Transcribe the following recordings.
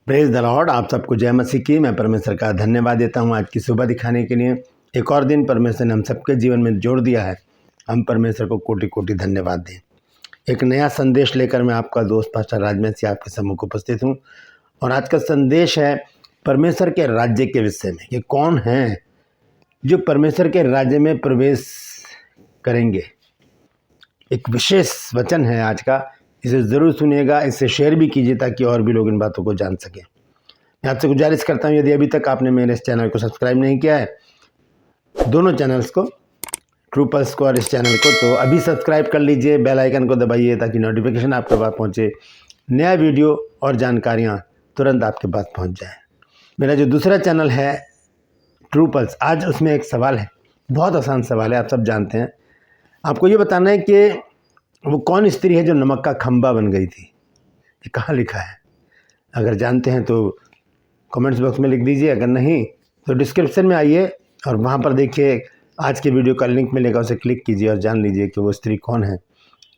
Praise the Lord. आप सबको जय मसीह की। मैं परमेश्वर का धन्यवाद देता हूं आज की सुबह दिखाने के लिए। एक और दिन परमेश्वर ने हम सबके जीवन में जोड़ दिया है। हम परमेश्वर को कोटि कोटि धन्यवाद दें। एक नया संदेश लेकर मैं आपका दोस्त पास्टर राजमेश आपके सम्मुख उपस्थित हूं। और आज का संदेश है परमेश्वर के राज्य के विषय में कि कौन है जो परमेश्वर के राज्य में प्रवेश करेंगे। एक विशेष वचन है आज का, इसे ज़रूर सुनिएगा, इसे शेयर भी कीजिए ताकि और भी लोग इन बातों को जान सकें। मैं आपसे गुजारिश करता हूं, यदि अभी तक आपने मेरे इस चैनल को सब्सक्राइब नहीं किया है, दोनों चैनल्स को, ट्रू पल्स को और इस चैनल को, तो अभी सब्सक्राइब कर लीजिए, बेल आइकन को दबाइए ताकि नोटिफिकेशन आपके पास पहुंचे, नया वीडियो और जानकारियां तुरंत आपके पास पहुंच जाए। मेरा जो दूसरा चैनल है ट्रू पल्स, आज उसमें एक सवाल है, बहुत आसान सवाल है, आप सब जानते हैं। आपको ये बताना है कि वो कौन स्त्री है जो नमक का खंबा बन गई थी। ये कहाँ लिखा है? अगर जानते हैं तो कमेंट्स बॉक्स में लिख दीजिए, अगर नहीं तो डिस्क्रिप्शन में आइए और वहाँ पर देखिए आज के वीडियो का लिंक मिलेगा, उसे क्लिक कीजिए और जान लीजिए कि वो स्त्री कौन है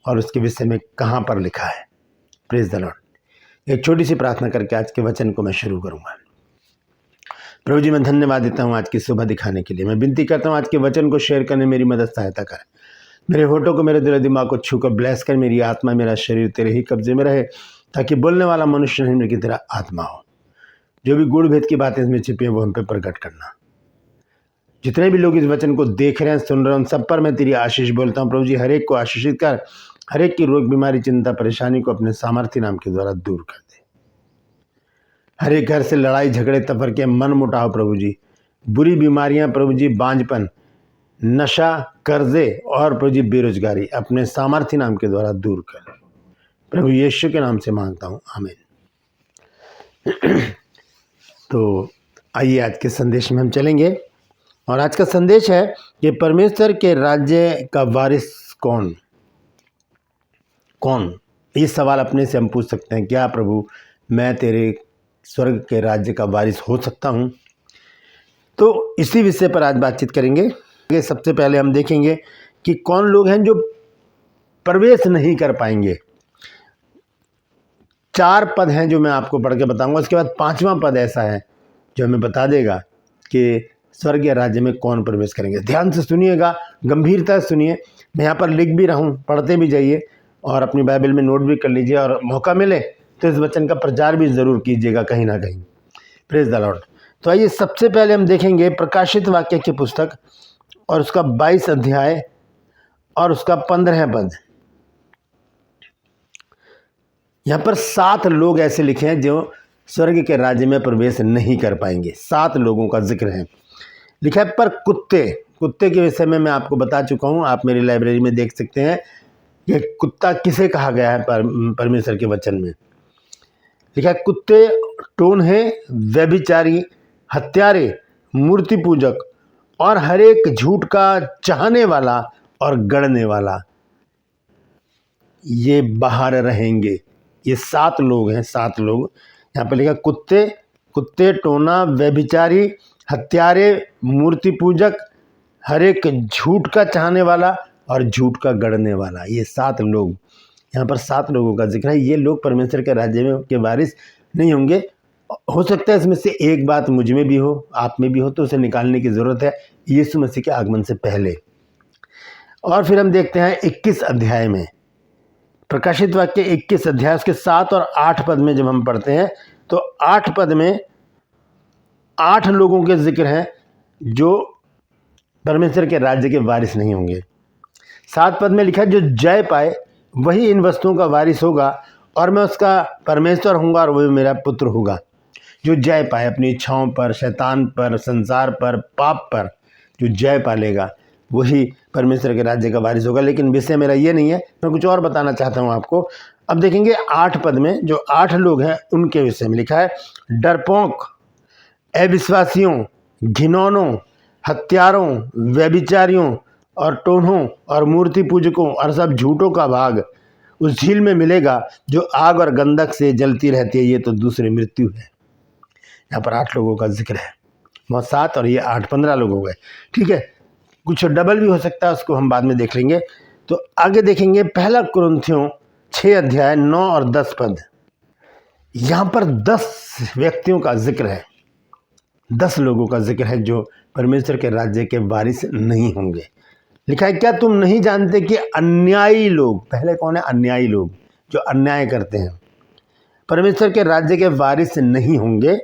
और उसके विषय में कहाँ पर लिखा है। Praise the Lord. एक छोटी सी प्रार्थना करके आज के वचन को मैं शुरू करूँगा। प्रभु जी, मैं धन्यवाद देता हूँ आज की सुबह दिखाने के लिए। मैं विनती करता हूँ आज के वचन को शेयर करने मेरी मदद सहायता करें। मेरे होठों को, मेरे दिल दिमाग को छू कर ब्लेस कर, मेरी आत्मा मेरा शरीर तेरे ही कब्जे में रहे, ताकि बोलने वाला मनुष्य नहीं मेरी तेरा आत्मा हो। जो भी गुड़ भेद की बातें इसमें छिपी हैं वो हम पे प्रकट करना। जितने भी लोग इस वचन को देख रहे हैं, सुन रहे हैं, उन सब पर मैं तेरी आशीष बोलता हूँ। प्रभु जी, हर एक को आशीषित कर, हर एक की रोग बीमारी चिंता परेशानी को अपने सामर्थ्य नाम के द्वारा दूर कर दे। हर एक घर से लड़ाई झगड़े तफरके मन मुटाव, प्रभु जी, बुरी बीमारियां, प्रभु जी, बांझपन, नशा, कर्जे और प्रभु जी बेरोजगारी अपने सामर्थ्य नाम के द्वारा दूर कर। प्रभु यीशु के नाम से मांगता हूँ, आमीन। तो आइए आज के संदेश में हम चलेंगे। और आज का संदेश है कि परमेश्वर के राज्य का वारिस कौन कौन। ये सवाल अपने से हम पूछ सकते हैं, क्या प्रभु मैं तेरे स्वर्ग के राज्य का वारिस हो सकता हूँ? तो इसी विषय पर आज बातचीत करेंगे। सबसे पहले हम देखेंगे कि कौन लोग हैं जो प्रवेश नहीं कर पाएंगे। 4 पद हैं जो मैं आपको पढ़ के बताऊंगा। उसके बाद 5वां पद ऐसा है जो हमें बता देगा कि स्वर्गीय राज्य में कौन प्रवेश करेंगे। ध्यान से सुनिएगा, गंभीरता से सुनिए। मैं यहाँ पर लिख भी रहा हूँ, पढ़ते भी जाइए और अपनी बाइबल में नोट भी कर लीजिए, और मौका मिले तो इस वचन का प्रचार भी ज़रूर कीजिएगा कहीं ना कहीं। Praise the Lord. तो आइए सबसे पहले हम देखेंगे प्रकाशित वाक्य की पुस्तक और उसका 22 अध्याय और उसका 15 पद। यहाँ पर 7 लोग ऐसे लिखे हैं जो स्वर्ग के राज्य में प्रवेश नहीं कर पाएंगे। 7 लोगों का जिक्र है। लिखा है पर कुत्ते के विषय में मैं आपको बता चुका हूँ, आप मेरी लाइब्रेरी में देख सकते हैं। ये कुत्ता किसे कहा गया है परमेश्वर के वचन में। लिखा है कुत्ते, टोन्हे, व्यभिचारी, हत्यारे, मूर्ति पूजक और हर एक झूठ का चाहने वाला और गढ़ने वाला, ये बाहर रहेंगे। ये 7 लोग हैं, 7 लोग। यहाँ पर लिखा कुत्ते, टोना, व्यभिचारी, हत्यारे, मूर्ति पूजक, हर एक झूठ का चाहने वाला और झूठ का गढ़ने वाला। ये 7 लोग, यहाँ पर 7 लोगों का जिक्र है। ये लोग परमेश्वर के राज्य में के वारिस नहीं होंगे। हो सकता है इसमें से एक बात मुझ में भी हो, आप में भी हो, तो उसे निकालने की ज़रूरत है यीशु मसीह के आगमन से पहले। और फिर हम देखते हैं 21 अध्याय में, प्रकाशित वाक्य 21 अध्याय उसके 7 और 8 पद में जब हम पढ़ते हैं तो 8 पद में 8 लोगों के जिक्र हैं जो परमेश्वर के राज्य के वारिस नहीं होंगे। 7 पद में लिखा है जो जय पाए वही इन वस्तुओं का वारिस होगा और मैं उसका परमेश्वर होऊंगा और वही मेरा पुत्र होगा। जो जय पाए, अपनी इच्छाओं पर, शैतान पर, संसार पर, पाप पर जो जय पालेगा वही परमेश्वर के राज्य का वारिस होगा। लेकिन विषय मेरा ये नहीं है, मैं कुछ और बताना चाहता हूँ आपको। अब देखेंगे 8 पद में जो 8 लोग हैं उनके विषय में लिखा है डरपोक, अविश्वासियों, घिनौनों, हत्यारों, व्यभिचारियों और टोन्हों और मूर्ति पूजकों और सब झूठों का भाग उस झील में मिलेगा जो आग और गंधक से जलती रहती है। ये तो दूसरी मृत्यु है। यहाँ पर 8 लोगों का जिक्र है। 7 और ये 8, 15 लोग हो गए। ठीक है, कुछ डबल भी हो सकता है, उसको हम बाद में देख लेंगे। तो आगे देखेंगे 1 कुरिन्थियों 6 अध्याय 9 और 10 पद। यहाँ पर 10 व्यक्तियों का जिक्र है, 10 लोगों का जिक्र है जो परमेश्वर के राज्य के वारिस नहीं होंगे। लिखा है, क्या तुम नहीं जानते कि अन्यायी लोग, पहले कौन है? अन्यायी लोग, जो अन्याय करते हैं, परमेश्वर के राज्य के वारिस नहीं होंगे।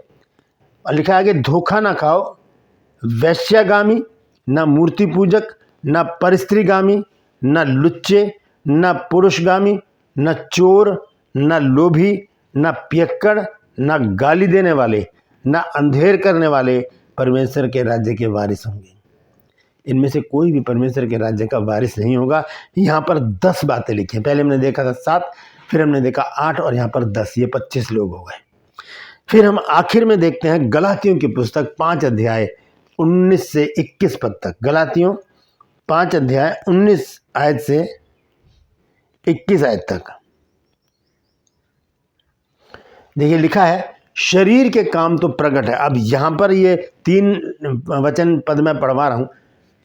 और लिखा है कि धोखा ना खाओ, वैश्यागामी, न मूर्ति पूजक, न परस्त्रीगामी, न लुच्चे, न पुरुषगामी, न चोर, न लोभी, न पियक्कड़, न गाली देने वाले, न अंधेर करने वाले परमेश्वर के राज्य के वारिस होंगे। इनमें से कोई भी परमेश्वर के राज्य का वारिस नहीं होगा। यहाँ पर 10 बातें लिखी हैं। पहले हमने देखा था 7, फिर हमने देखा 8 और यहाँ पर 10, ये 25 लोग हो गए। फिर हम आखिर में देखते हैं गलातियों की पुस्तक 5 अध्याय 19 से 21 पद तक। गलातियों 5 अध्याय 19 आयत से 21 आयत तक देखिए, लिखा है, शरीर के काम तो प्रकट है। अब यहाँ पर ये 3 वचन पद में पढ़वा रहा हूँ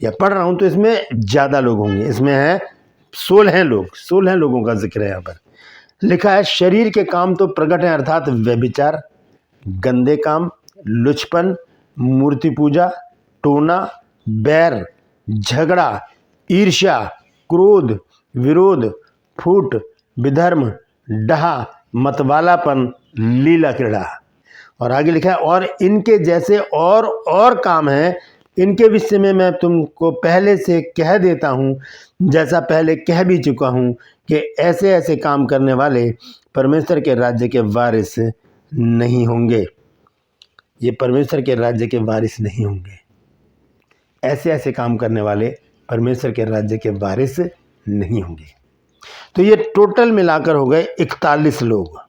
या पढ़ रहा हूँ, तो इसमें ज़्यादा लोग होंगे। इसमें है 16 लोग, 16 लोगों का जिक्र है यहाँ पर। लिखा है, शरीर के काम तो प्रकट है, अर्थात व्यभिचार, गंदे काम, लुचपन, मूर्ति पूजा, टोना, बैर, झगड़ा, ईर्ष्या, क्रोध, विरोध, फूट, विधर्म, डहा, मतवालापन, लीला क्रीड़ा। और आगे लिखा है, और इनके जैसे और काम हैं, इनके विषय में मैं तुमको पहले से कह देता हूँ, जैसा पहले कह भी चुका हूँ, कि ऐसे ऐसे काम करने वाले परमेश्वर के राज्य के वारिस नहीं होंगे। ये परमेश्वर के राज्य के वारिस नहीं होंगे। ऐसे ऐसे काम करने वाले परमेश्वर के राज्य के वारिस नहीं होंगे। तो ये टोटल मिलाकर हो गए 41 लोग।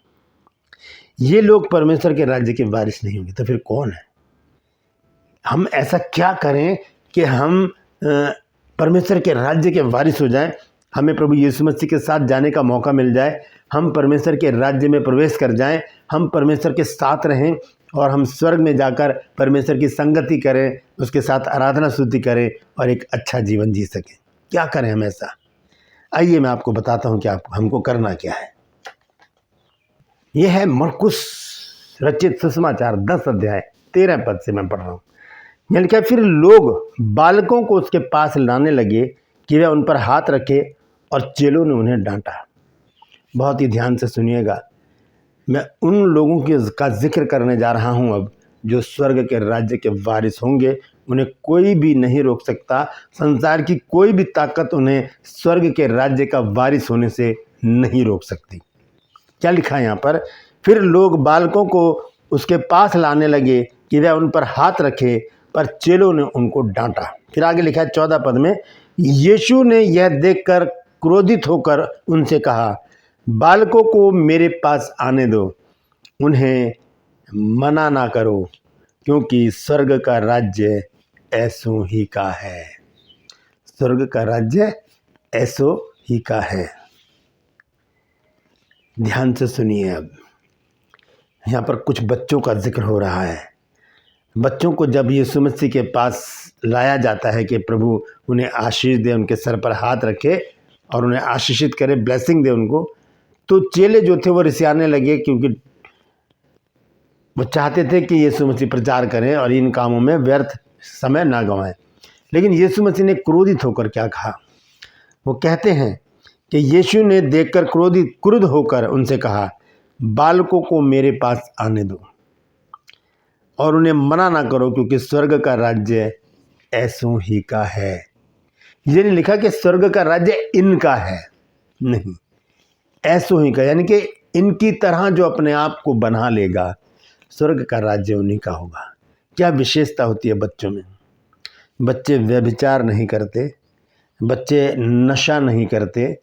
ये लोग परमेश्वर के राज्य के वारिस नहीं होंगे। तो फिर कौन है? हम ऐसा क्या करें कि हम परमेश्वर के राज्य के वारिस हो जाएं, हमें प्रभु यीशु मसीह के साथ जाने का मौका मिल जाए, हम परमेश्वर के राज्य में प्रवेश कर जाएं, हम परमेश्वर के साथ रहें और हम स्वर्ग में जाकर परमेश्वर की संगति करें, उसके साथ आराधना स्तुति करें और एक अच्छा जीवन जी सकें। क्या करें हम ऐसा? आइए मैं आपको बताता हूँ कि हमको करना क्या है। यह है मरकुस रचित सुसमाचार 10 अध्याय 13 पद से मैं पढ़ रहा हूँ। यहाँ लिखा है, फिर लोग बालकों को उसके पास लाने लगे कि वह उन पर हाथ रखे, और चेलों ने उन्हें डांटा। बहुत ही ध्यान से सुनिएगा, मैं उन लोगों का जिक्र करने जा रहा हूँ अब, जो स्वर्ग के राज्य के वारिस होंगे। उन्हें कोई भी नहीं रोक सकता, संसार की कोई भी ताकत उन्हें स्वर्ग के राज्य का वारिस होने से नहीं रोक सकती। क्या लिखा है यहाँ पर? फिर लोग बालकों को उसके पास लाने लगे कि वह उन पर हाथ रखे, पर चेलों ने उनको डांटा। फिर आगे लिखा है 14 पद में, यीशु ने यह देखकर क्रोधित होकर उनसे कहा, बालकों को मेरे पास आने दो, उन्हें मना ना करो, क्योंकि स्वर्ग का राज्य ऐसों ही का है। स्वर्ग का राज्य ऐसों ही का है। ध्यान से सुनिए। अब यहाँ पर कुछ बच्चों का जिक्र हो रहा है। बच्चों को जब यीशु मसीह के पास लाया जाता है कि प्रभु उन्हें आशीष दे, उनके सर पर हाथ रखे और उन्हें आशीषित करे, ब्लेसिंग दे उनको, तो चेले जो थे वो रिसियाने लगे, क्योंकि वो चाहते थे कि यीशु मसीह प्रचार करें और इन कामों में व्यर्थ समय ना गंवाएं। लेकिन यीशु मसीह ने क्रोधित होकर क्या कहा? वो कहते हैं कि यीशु ने देखकर क्रुद्ध होकर उनसे कहा, बालकों को मेरे पास आने दो और उन्हें मना ना करो, क्योंकि स्वर्ग का राज्य ऐसों ही का है। ये नहीं लिखा कि स्वर्ग का राज्य इनका है, नहीं, ऐसों ही का, यानी कि इनकी तरह जो अपने आप को बना लेगा, स्वर्ग का राज्य उन्हीं का होगा। क्या विशेषता होती है बच्चों में? बच्चे व्यभिचार नहीं करते, बच्चे नशा नहीं करते,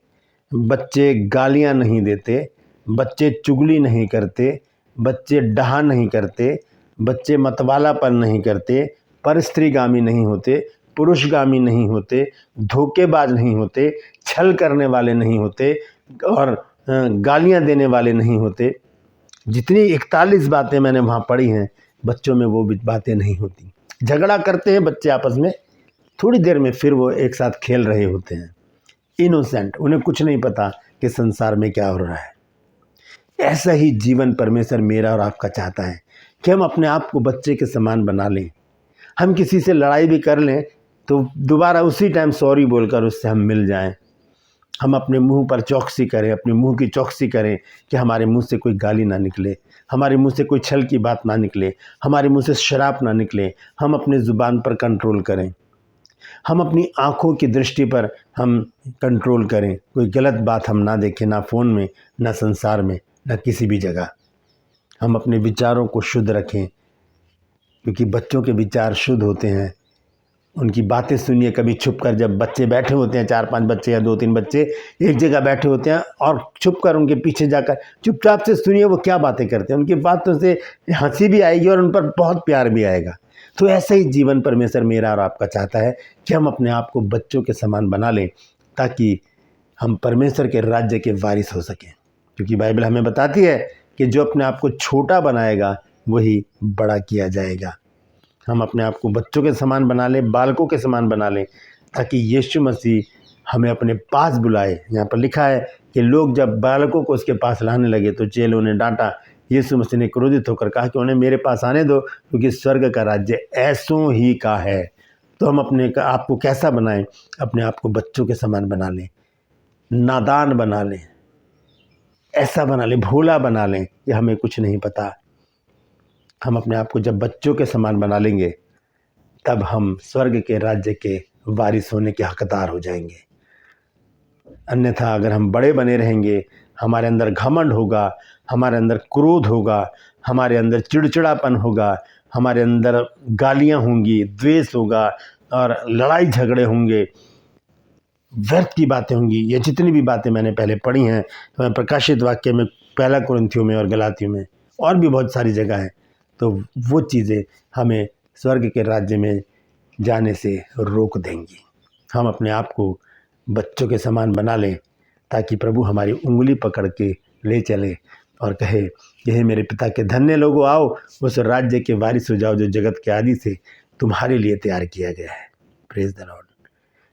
बच्चे गालियां नहीं देते, बच्चे चुगली नहीं करते, बच्चे डहा नहीं करते, बच्चे मतवालापन नहीं करते, परस्त्रीगामी नहीं होते, पुरुषगामी नहीं होते, धोखेबाज नहीं होते, छल करने वाले नहीं होते और गालियां देने वाले नहीं होते। जितनी 41 बातें मैंने वहाँ पढ़ी हैं, बच्चों में वो भी बातें नहीं होती। झगड़ा करते हैं बच्चे आपस में, थोड़ी देर में फिर वो एक साथ खेल रहे होते हैं, इनोसेंट, उन्हें कुछ नहीं पता कि संसार में क्या हो रहा है। ऐसा ही जीवन परमेश्वर मेरा और आपका चाहता है कि हम अपने आप को बच्चे के समान बना लें। हम किसी से लड़ाई भी कर लें तो दोबारा उसी टाइम सॉरी बोलकर उससे हम मिल जाएं। हम अपने मुंह पर चौकसी करें, अपने मुंह की चौकसी करें कि हमारे मुंह से कोई गाली ना निकले, हमारे मुंह से कोई छल की बात ना निकले, हमारे मुंह से शराब ना निकले। हम अपने ज़ुबान पर कंट्रोल करें, हम अपनी आँखों की दृष्टि पर हम कंट्रोल करें। कोई गलत बात हम ना देखें, ना फ़ोन में, ना संसार में, ना किसी भी जगह। हम अपने विचारों को शुद्ध रखें, क्योंकि बच्चों के विचार शुद्ध होते हैं। उनकी बातें सुनिए कभी छुप कर, जब बच्चे बैठे होते हैं, 4-5 बच्चे या 2-3 बच्चे एक जगह बैठे होते हैं, और छुप कर उनके पीछे जाकर चुपचाप से सुनिए वो क्या बातें करते हैं। उनकी बातों से हंसी भी आएगी और उन पर बहुत प्यार भी आएगा। तो ऐसा ही जीवन परमेश्वर मेरा और आपका चाहता है कि हम अपने आप को बच्चों के समान बना लें, ताकि हम परमेश्वर के राज्य के वारिस हो सकें। क्योंकि बाइबल हमें बताती है कि जो अपने आप को छोटा बनाएगा वही बड़ा किया जाएगा। हम अपने आप को बच्चों के समान बना लें, बालकों के समान बना लें, ताकि यीशु मसीह हमें अपने पास बुलाए। यहाँ पर लिखा है कि लोग जब बालकों को उसके पास लाने लगे तो चेलों ने डांटा। यीशु मसीह ने क्रोधित होकर कहा कि उन्हें मेरे पास आने दो, क्योंकि स्वर्ग का राज्य ऐसों ही का है। तो हम अपने आप को कैसा बनाएं? अपने आप को बच्चों के समान बना लें, नादान बना लें, ऐसा बना लें, भोला बना लें कि हमें कुछ नहीं पता। हम अपने आप को जब बच्चों के समान बना लेंगे, तब हम स्वर्ग के राज्य के वारिस होने के हकदार हो जाएंगे। अन्यथा अगर हम बड़े बने रहेंगे, हमारे अंदर घमंड होगा, हमारे अंदर क्रोध होगा, हमारे अंदर चिड़चिड़ापन होगा, हमारे अंदर गालियाँ होंगी, द्वेष होगा और लड़ाई झगड़े होंगे, व्यर्थ की बातें होंगी। ये जितनी भी बातें मैंने पहले पढ़ी हैं, तो मैं प्रकाशित वाक्य में, 1 कुरिन्थियों में और गलातियों में और भी बहुत सारी जगह हैं, तो वो चीज़ें हमें स्वर्ग के राज्य में जाने से रोक देंगी। हम अपने आप को बच्चों के समान बना लें, ताकि प्रभु हमारी उंगली पकड़ के ले चले और कहे कि हे मेरे पिता के धन्य लोगों, आओ उस राज्य के वारिस हो जाओ जो जगत के आदि से तुम्हारे लिए तैयार किया गया है। Praise the Lord.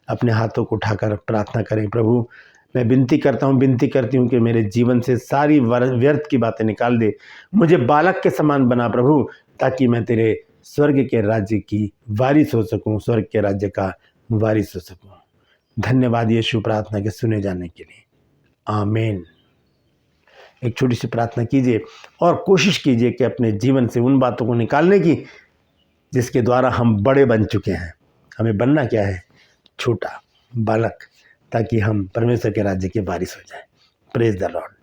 अपने हाथों को उठाकर प्रार्थना करें, प्रभु मैं विनती करता हूँ, विनती करती हूँ कि मेरे जीवन से सारी व्यर्थ की बातें निकाल दे, मुझे बालक के समान बना प्रभु, ताकि मैं तेरे स्वर्ग के राज्य की वारिस हो सकूँ, स्वर्ग के राज्य का वारिस हो सकूँ। धन्यवाद यीशु प्रार्थना के सुने जाने के लिए। आमीन। एक छोटी सी प्रार्थना कीजिए और कोशिश कीजिए कि अपने जीवन से उन बातों को निकालने की जिसके द्वारा हम बड़े बन चुके हैं। हमें बनना क्या है? छोटा बालक, ताकि हम परमेश्वर के राज्य के वारिस हो जाएं। Praise the Lord.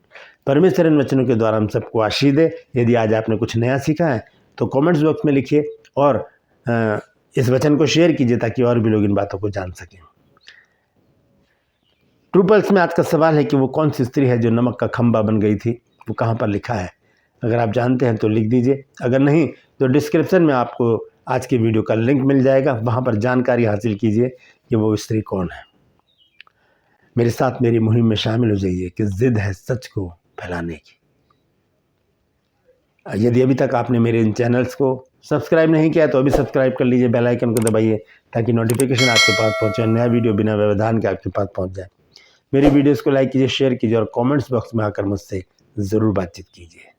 परमेश्वर इन वचनों के द्वारा हम सबको आशीष दे। यदि आज आपने कुछ नया सीखा है तो कमेंट्स बॉक्स में लिखिए और इस वचन को शेयर कीजिए, ताकि और भी लोग इन बातों को जान सकें। ट्रू पल्स में आज का सवाल है कि वो कौन सी स्त्री है जो नमक का खंबा बन गई थी? वो कहाँ पर लिखा है? अगर आप जानते हैं तो लिख दीजिए, अगर नहीं तो डिस्क्रिप्शन में आपको आज के वीडियो का लिंक मिल जाएगा, वहाँ पर जानकारी हासिल कीजिए कि वो स्त्री कौन है। मेरे साथ मेरी मुहिम में शामिल हो जाइए कि जिद है सच को फैलाने की। यदि अभी तक आपने मेरे इन चैनल्स को सब्सक्राइब नहीं किया तो अभी सब्सक्राइब कर लीजिए, बेल आइकन को दबाइए, ताकि नोटिफिकेशन आपके पास पहुँचे, नया वीडियो बिना व्यवधान के आपके पास पहुँच जाए। मेरी वीडियोस को लाइक कीजिए, शेयर कीजिए और कमेंट्स बॉक्स में आकर मुझसे ज़रूर बातचीत कीजिए।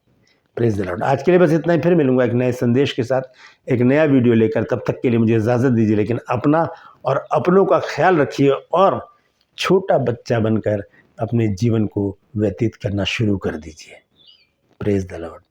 Praise the Lord. आज के लिए बस इतना ही। फिर मिलूंगा एक नए संदेश के साथ, एक नया वीडियो लेकर। तब तक के लिए मुझे इजाज़त दीजिए, लेकिन अपना और अपनों का ख्याल रखिए और छोटा बच्चा बनकर अपने जीवन को व्यतीत करना शुरू कर दीजिए। Praise the Lord.